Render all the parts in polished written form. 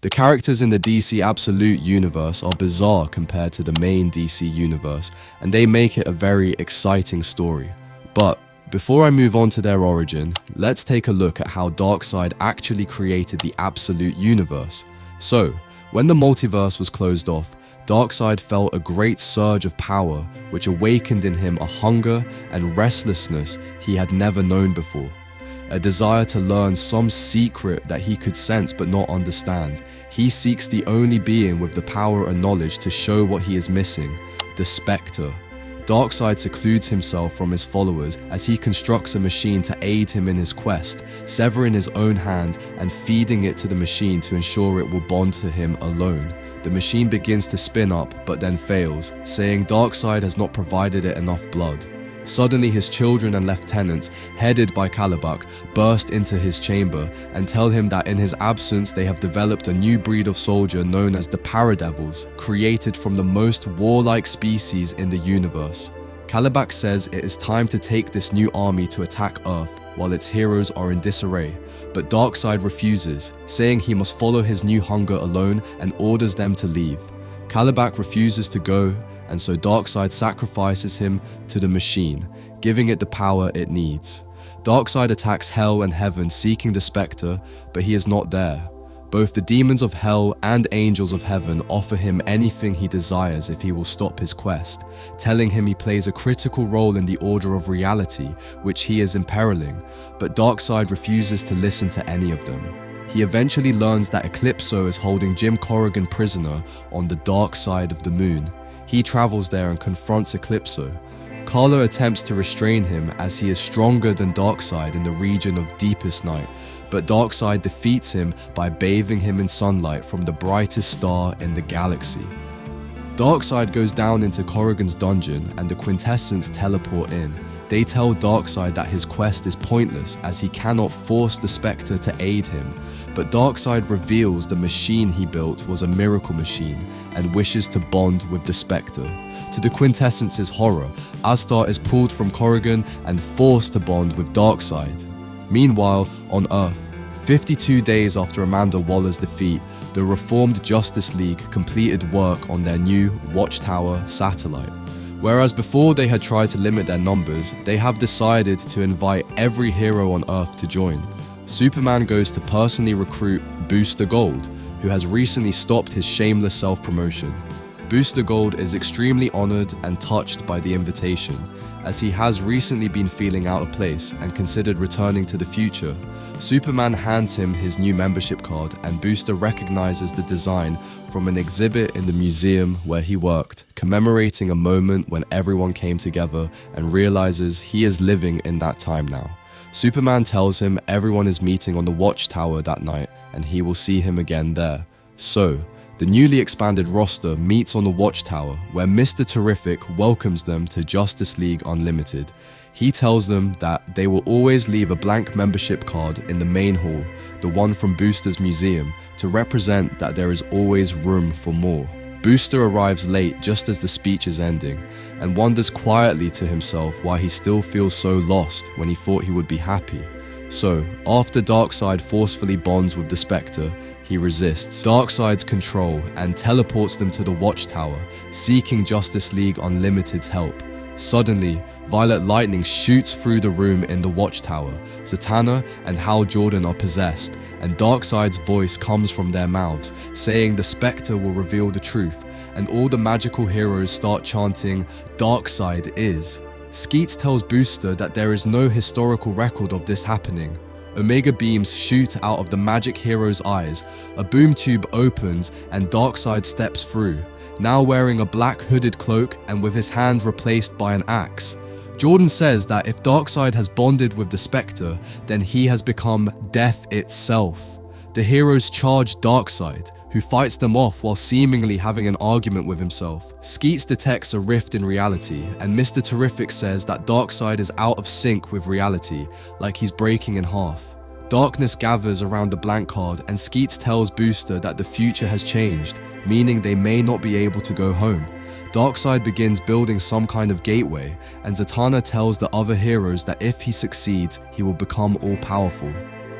The characters in the DC Absolute universe are bizarre compared to the main DC universe, and they make it a very exciting story. But before I move on to their origin, let's take a look at how Darkseid actually created the Absolute universe. So, when the multiverse was closed off, Darkseid felt a great surge of power, which awakened in him a hunger and restlessness he had never known before. A desire to learn some secret that he could sense but not understand. He seeks the only being with the power and knowledge to show what he is missing, the Spectre. Darkseid secludes himself from his followers as he constructs a machine to aid him in his quest, severing his own hand and feeding it to the machine to ensure it will bond to him alone. The machine begins to spin up but then fails, saying Darkseid has not provided it enough blood. Suddenly his children and lieutenants, headed by Kalibak, burst into his chamber and tell him that in his absence they have developed a new breed of soldier known as the Paradevils, created from the most warlike species in the universe. Kalibak says it is time to take this new army to attack Earth while its heroes are in disarray, but Darkseid refuses, saying he must follow his new hunger alone and orders them to leave. Kalibak refuses to go, and so Darkseid sacrifices him to the machine, giving it the power it needs. Darkseid attacks Hell and Heaven seeking the Spectre, but he is not there. Both the demons of Hell and angels of Heaven offer him anything he desires if he will stop his quest, telling him he plays a critical role in the order of reality, which he is imperiling, but Darkseid refuses to listen to any of them. He eventually learns that Eclipso is holding Jim Corrigan prisoner on the dark side of the moon. He travels there and confronts Eclipso. Carlo attempts to restrain him as he is stronger than Darkseid in the region of Deepest Night, but Darkseid defeats him by bathing him in sunlight from the brightest star in the galaxy. Darkseid goes down into Corrigan's dungeon and the Quintessence teleport in. They tell Darkseid that his quest is pointless as he cannot force the Spectre to aid him, but Darkseid reveals the machine he built was a miracle machine and wishes to bond with the Spectre. To the Quintessence's horror, Astar is pulled from Corrigan and forced to bond with Darkseid. Meanwhile, on Earth, 52 days after Amanda Waller's defeat, the reformed Justice League completed work on their new Watchtower satellite. Whereas before they had tried to limit their numbers, they have decided to invite every hero on Earth to join. Superman goes to personally recruit Booster Gold, who has recently stopped his shameless self-promotion. Booster Gold is extremely honored and touched by the invitation, as he has recently been feeling out of place and considered returning to the future. Superman hands him his new membership card and Booster recognizes the design from an exhibit in the museum where he worked, commemorating a moment when everyone came together and realizes he is living in that time now. Superman tells him everyone is meeting on the Watchtower that night and he will see him again there. So, the newly expanded roster meets on the Watchtower where Mr. Terrific welcomes them to Justice League Unlimited. He tells them that they will always leave a blank membership card in the main hall, the one from Booster's museum, to represent that there is always room for more. Booster arrives late just as the speech is ending and wonders quietly to himself why he still feels so lost when he thought he would be happy. So, after Darkseid forcefully bonds with the Spectre, he resists Darkseid's control and teleports them to the Watchtower, seeking Justice League Unlimited's help. Suddenly, Violet Lightning shoots through the room in the Watchtower. Zatanna and Hal Jordan are possessed, and Darkseid's voice comes from their mouths, saying the Spectre will reveal the truth, and all the magical heroes start chanting, "Darkseid is." Skeets tells Booster that there is no historical record of this happening. Omega beams shoot out of the magic hero's eyes, a boom tube opens and Darkseid steps through, now wearing a black hooded cloak and with his hand replaced by an axe. Jordan says that if Darkseid has bonded with the Spectre, then he has become death itself. The heroes charge Darkseid, who fights them off while seemingly having an argument with himself. Skeets detects a rift in reality, and Mr. Terrific says that Darkseid is out of sync with reality, like he's breaking in half. Darkness gathers around the blank card, and Skeets tells Booster that the future has changed, meaning they may not be able to go home. Darkseid begins building some kind of gateway, and Zatanna tells the other heroes that if he succeeds, he will become all-powerful.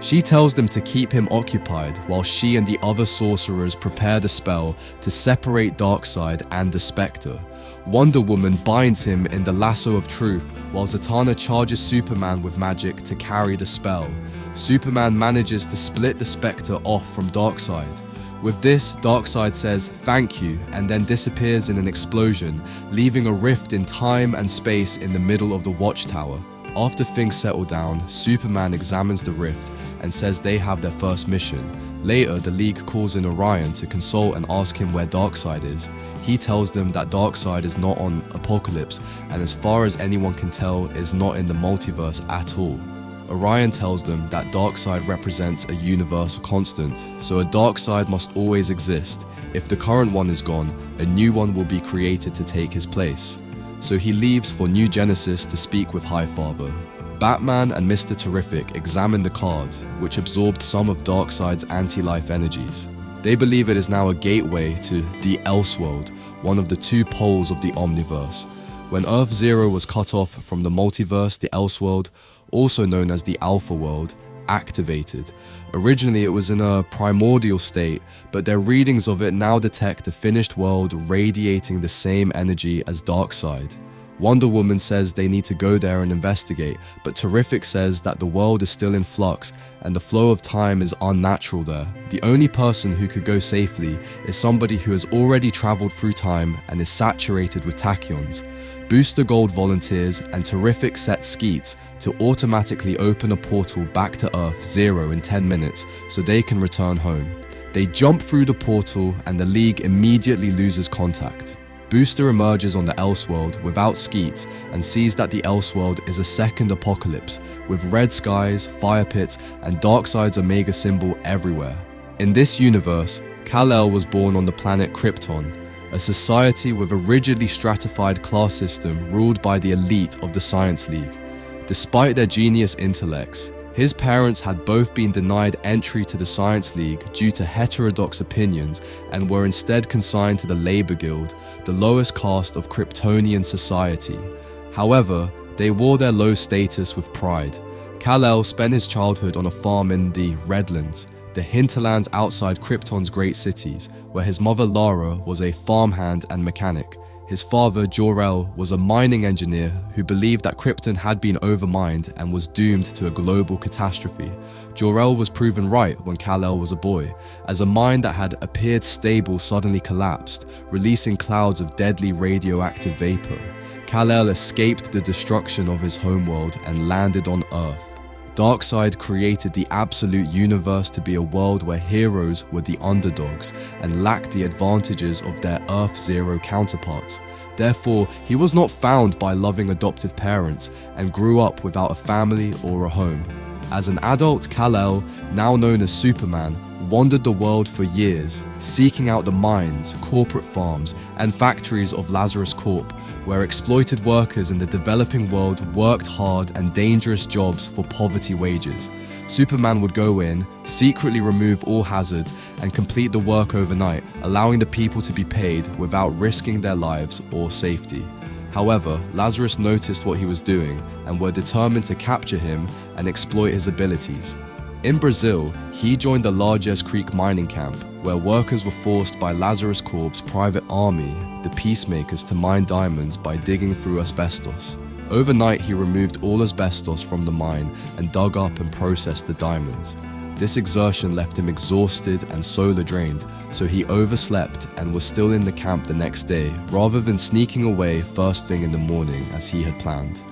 She tells them to keep him occupied while she and the other sorcerers prepare the spell to separate Darkseid and the Spectre. Wonder Woman binds him in the lasso of truth while Zatanna charges Superman with magic to carry the spell. Superman manages to split the Spectre off from Darkseid. With this, Darkseid says "thank you" and then disappears in an explosion, leaving a rift in time and space in the middle of the Watchtower. After things settle down, Superman examines the rift and says they have their first mission. Later, the League calls in Orion to consult and ask him where Darkseid is. He tells them that Darkseid is not on Apokolips and, as far as anyone can tell, is not in the multiverse at all. Orion tells them that Darkseid represents a universal constant, so a Darkseid must always exist. If the current one is gone, a new one will be created to take his place. So he leaves for New Genesis to speak with Highfather. Batman and Mr. Terrific examine the card, which absorbed some of Darkseid's anti-life energies. They believe it is now a gateway to the Elseworld, one of the two poles of the Omniverse. When Earth Zero was cut off from the multiverse, the Elseworld, also known as the Alpha World, activated. Originally it was in a primordial state, but their readings of it now detect a finished world radiating the same energy as Darkseid. Wonder Woman says they need to go there and investigate, but Terrific says that the world is still in flux and the flow of time is unnatural there. The only person who could go safely is somebody who has already traveled through time and is saturated with tachyons. Booster Gold volunteers and Terrific sets Skeets to automatically open a portal back to Earth Zero in 10 minutes so they can return home. They jump through the portal and the League immediately loses contact. Booster emerges on the Elseworld without Skeets and sees that the Elseworld is a second Apokolips, with red skies, fire pits, and Darkseid's Omega symbol everywhere. In this universe, Kal-El was born on the planet Krypton, a society with a rigidly stratified class system ruled by the elite of the Science League. Despite their genius intellects, his parents had both been denied entry to the Science League due to heterodox opinions and were instead consigned to the Labor Guild, the lowest caste of Kryptonian society. However, they wore their low status with pride. Kal-El spent his childhood on a farm in the Redlands, the hinterlands outside Krypton's great cities, where his mother Lara was a farmhand and mechanic. His father, Jor-El, was a mining engineer who believed that Krypton had been overmined and was doomed to a global catastrophe. Jor-El was proven right when Kal-El was a boy, as a mine that had appeared stable suddenly collapsed, releasing clouds of deadly radioactive vapor. Kal-El escaped the destruction of his homeworld and landed on Earth. Darkseid created the absolute universe to be a world where heroes were the underdogs and lacked the advantages of their Earth Zero counterparts. Therefore, he was not found by loving adoptive parents and grew up without a family or a home. As an adult, Kal-El, now known as Superman, wandered the world for years, seeking out the mines, corporate farms, and factories of Lazarus Corp, where exploited workers in the developing world worked hard and dangerous jobs for poverty wages. Superman would go in, secretly remove all hazards, and complete the work overnight, allowing the people to be paid without risking their lives or safety. However, Lazarus noticed what he was doing and were determined to capture him and exploit his abilities. In Brazil, he joined the Largesse Creek mining camp, where workers were forced by Lazarus Corp's private army, the Peacemakers, to mine diamonds by digging through asbestos. Overnight, he removed all asbestos from the mine and dug up and processed the diamonds. This exertion left him exhausted and solar drained, so he overslept and was still in the camp the next day, rather than sneaking away first thing in the morning as he had planned.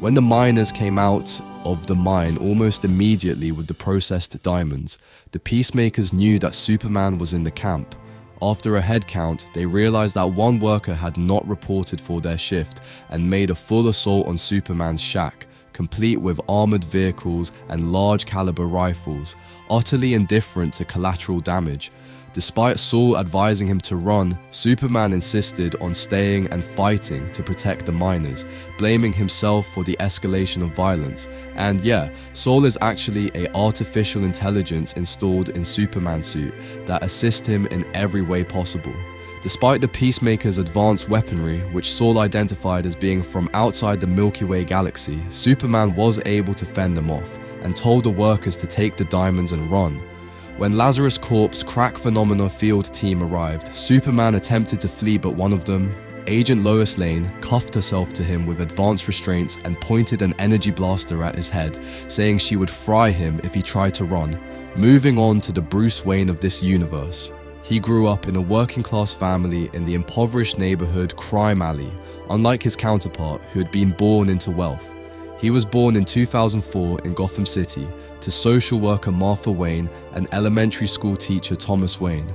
When the miners came out of the mine almost immediately with the processed diamonds, the Peacemakers knew that Superman was in the camp. After a head count, they realized that one worker had not reported for their shift and made a full assault on Superman's shack, complete with armored vehicles and large caliber rifles, utterly indifferent to collateral damage. Despite Saul advising him to run, Superman insisted on staying and fighting to protect the miners, blaming himself for the escalation of violence. And yeah, Saul is actually an artificial intelligence installed in Superman's suit that assists him in every way possible. Despite the Peacemaker's advanced weaponry, which Saul identified as being from outside the Milky Way galaxy, Superman was able to fend them off. and told the workers to take the diamonds and run. When Lazarus Corp's crack phenomena field team arrived, Superman attempted to flee, but one of them, Agent Lois Lane, cuffed herself to him with advanced restraints and pointed an energy blaster at his head, saying she would fry him if he tried to run. Moving on to the Bruce Wayne of this universe. He grew up in a working-class family in the impoverished neighborhood Crime Alley, unlike his counterpart who had been born into wealth. He was born in 2004 in Gotham City to social worker Martha Wayne and elementary school teacher Thomas Wayne.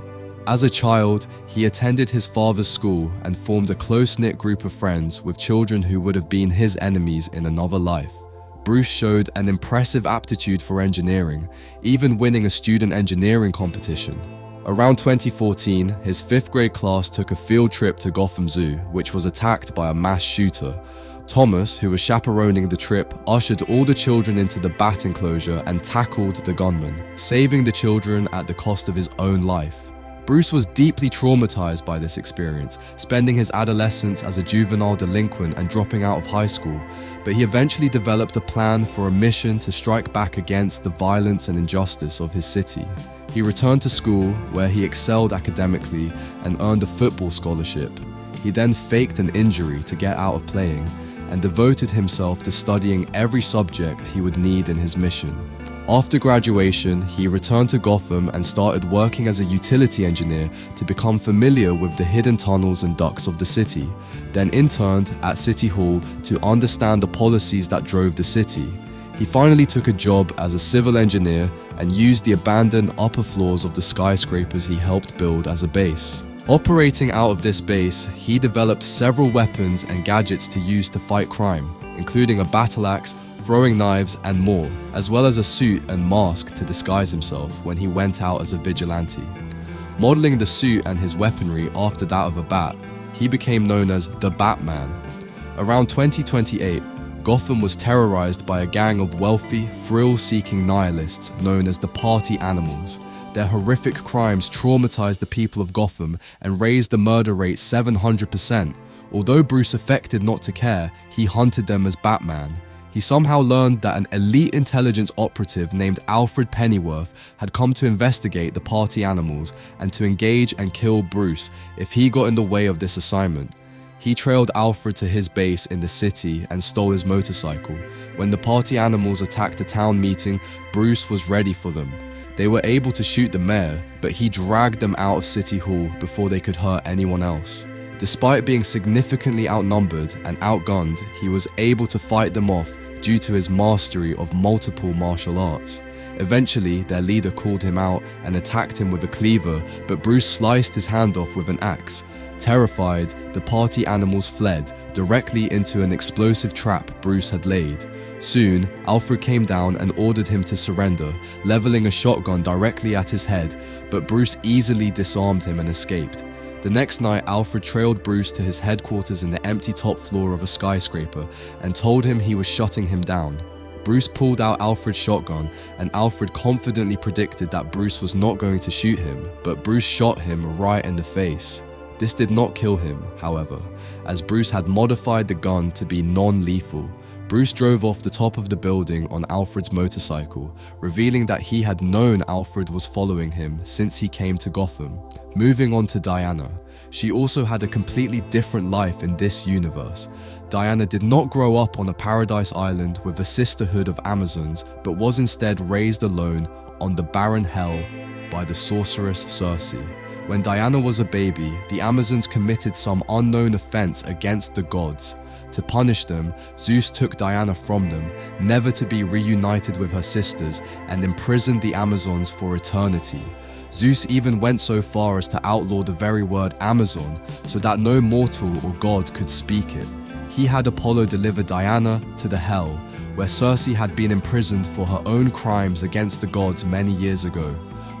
As a child, he attended his father's school and formed a close-knit group of friends with children who would have been his enemies in another life. Bruce showed an impressive aptitude for engineering, even winning a student engineering competition. Around 2014, his 5th grade class took a field trip to Gotham Zoo, which was attacked by a mass shooter. Thomas, who was chaperoning the trip, ushered all the children into the bat enclosure and tackled the gunman, saving the children at the cost of his own life. Bruce was deeply traumatized by this experience, spending his adolescence as a juvenile delinquent and dropping out of high school, but he eventually developed a plan for a mission to strike back against the violence and injustice of his city. He returned to school, where he excelled academically and earned a football scholarship. He then faked an injury to get out of playing, and devoted himself to studying every subject he would need in his mission. After graduation, he returned to Gotham and started working as a utility engineer to become familiar with the hidden tunnels and ducts of the city, then interned at City Hall to understand the policies that drove the city. He finally took a job as a civil engineer and used the abandoned upper floors of the skyscrapers he helped build as a base. Operating out of this base, he developed several weapons and gadgets to use to fight crime, including a battle axe, throwing knives, and more, as well as a suit and mask to disguise himself when he went out as a vigilante. Modeling the suit and his weaponry after that of a bat, he became known as the Batman. Around 2028, Gotham was terrorized by a gang of wealthy, thrill-seeking nihilists known as the Party Animals. Their horrific crimes traumatized the people of Gotham and raised the murder rate 700%. Although Bruce affected not to care, he hunted them as Batman. He somehow learned that an elite intelligence operative named Alfred Pennyworth had come to investigate the Party Animals and to engage and kill Bruce if he got in the way of this assignment. He trailed Alfred to his base in the city and stole his motorcycle. When the Party Animals attacked a town meeting, Bruce was ready for them. They were able to shoot the mayor, but he dragged them out of City Hall before they could hurt anyone else. Despite being significantly outnumbered and outgunned, he was able to fight them off due to his mastery of multiple martial arts. Eventually, their leader called him out and attacked him with a cleaver, but Bruce sliced his hand off with an axe. Terrified, the Party Animals fled directly into an explosive trap Bruce had laid. Soon, Alfred came down and ordered him to surrender, leveling a shotgun directly at his head, but Bruce easily disarmed him and escaped. The next night, Alfred trailed Bruce to his headquarters in the empty top floor of a skyscraper and told him he was shutting him down. Bruce pulled out Alfred's shotgun, and Alfred confidently predicted that Bruce was not going to shoot him, but Bruce shot him right in the face. This did not kill him, however, as Bruce had modified the gun to be non-lethal. Bruce drove off the top of the building on Alfred's motorcycle, revealing that he had known Alfred was following him since he came to Gotham. Moving on to Diana. She also had a completely different life in this universe. Diana did not grow up on a paradise island with a sisterhood of Amazons, but was instead raised alone on the barren hell by the sorceress Circe. When Diana was a baby, the Amazons committed some unknown offense against the gods. To punish them, Zeus took Diana from them, never to be reunited with her sisters, and imprisoned the Amazons for eternity. Zeus even went so far as to outlaw the very word Amazon, so that no mortal or god could speak it. He had Apollo deliver Diana to the hell, where Circe had been imprisoned for her own crimes against the gods many years ago.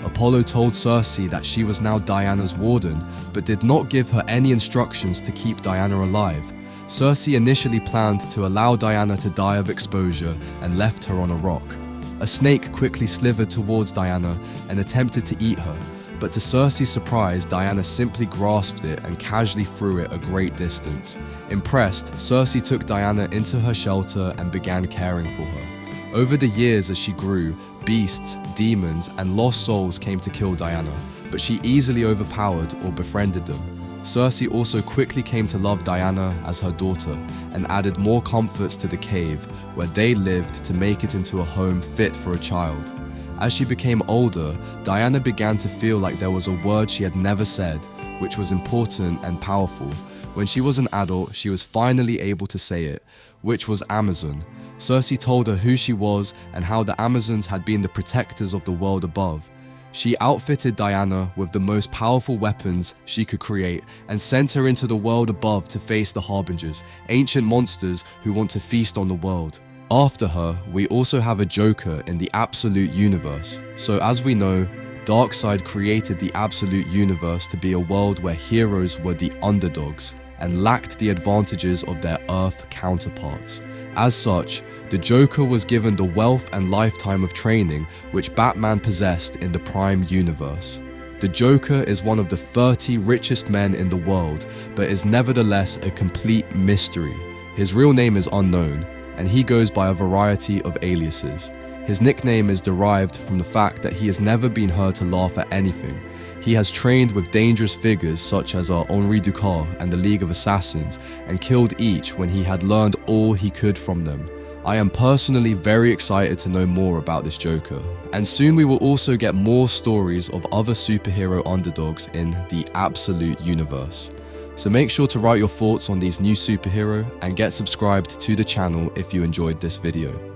Apollo told Circe that she was now Diana's warden, but did not give her any instructions to keep Diana alive. Circe initially planned to allow Diana to die of exposure and left her on a rock. A snake quickly slithered towards Diana and attempted to eat her, but to Circe's surprise, Diana simply grasped it and casually threw it a great distance. Impressed, Circe took Diana into her shelter and began caring for her. Over the years as she grew, beasts, demons, and lost souls came to kill Diana, but she easily overpowered or befriended them. Circe also quickly came to love Diana as her daughter and added more comforts to the cave where they lived to make it into a home fit for a child. As she became older, Diana began to feel like there was a word she had never said, which was important and powerful. When she was an adult, she was finally able to say it, which was Amazon. Circe told her who she was and how the Amazons had been the protectors of the world above. She outfitted Diana with the most powerful weapons she could create and sent her into the world above to face the Harbingers, ancient monsters who want to feast on the world. After her, we also have a Joker in the Absolute Universe. So as we know, Darkseid created the Absolute Universe to be a world where heroes were the underdogs and lacked the advantages of their Earth counterparts. As such, the Joker was given the wealth and lifetime of training which Batman possessed in the Prime Universe. The Joker is one of the 30 richest men in the world, but is nevertheless a complete mystery. His real name is unknown, and he goes by a variety of aliases. His nickname is derived from the fact that he has never been heard to laugh at anything. He has trained with dangerous figures such as Henri Ducas and the League of Assassins and killed each when he had learned all he could from them. I am personally very excited to know more about this Joker. And soon we will also get more stories of other superhero underdogs in the Absolute Universe. So make sure to write your thoughts on these new superhero and get subscribed to the channel if you enjoyed this video.